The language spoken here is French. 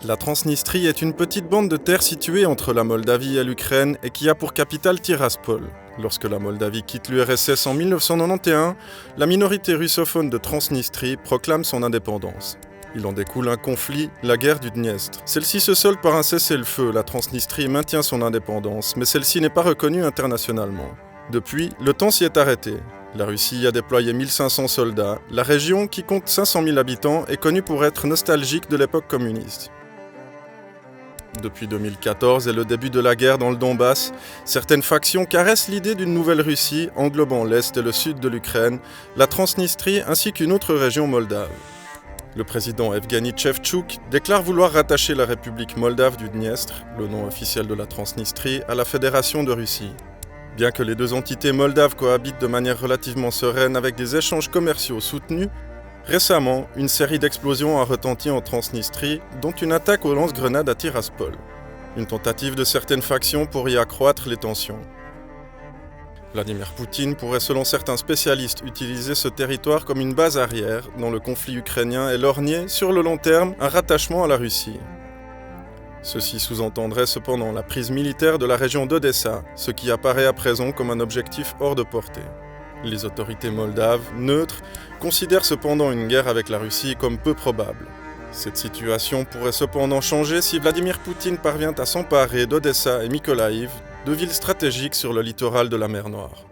La Transnistrie est une petite bande de terre située entre la Moldavie et l'Ukraine et qui a pour capitale Tiraspol. Lorsque la Moldavie quitte l'URSS en 1991, la minorité russophone de Transnistrie proclame son indépendance. Il en découle un conflit, la guerre du Dniestre. Celle-ci se solde par un cessez-le-feu, la Transnistrie maintient son indépendance, mais celle-ci n'est pas reconnue internationalement. Depuis, le temps s'y est arrêté. La Russie a déployé 1500 soldats. La région, qui compte 500 000 habitants, est connue pour être nostalgique de l'époque communiste. Depuis 2014 et le début de la guerre dans le Donbass, certaines factions caressent l'idée d'une nouvelle Russie englobant l'Est et le Sud de l'Ukraine, la Transnistrie ainsi qu'une autre région moldave. Le président Evgeny Shevchuk déclare vouloir rattacher la République moldave du Dniestre, le nom officiel de la Transnistrie, à la Fédération de Russie. Bien que les deux entités moldaves cohabitent de manière relativement sereine avec des échanges commerciaux soutenus, récemment, une série d'explosions a retenti en Transnistrie, dont une attaque au lance-grenades à Tiraspol. Une tentative de certaines factions pour y accroître les tensions. Vladimir Poutine pourrait, selon certains spécialistes, utiliser ce territoire comme une base arrière dans le conflit ukrainien et lorgner, sur le long terme, un rattachement à la Russie. Ceci sous-entendrait cependant la prise militaire de la région d'Odessa, ce qui apparaît à présent comme un objectif hors de portée. Les autorités moldaves, neutres, considèrent cependant une guerre avec la Russie comme peu probable. Cette situation pourrait cependant changer si Vladimir Poutine parvient à s'emparer d'Odessa et Mykolaïv, deux villes stratégiques sur le littoral de la mer Noire.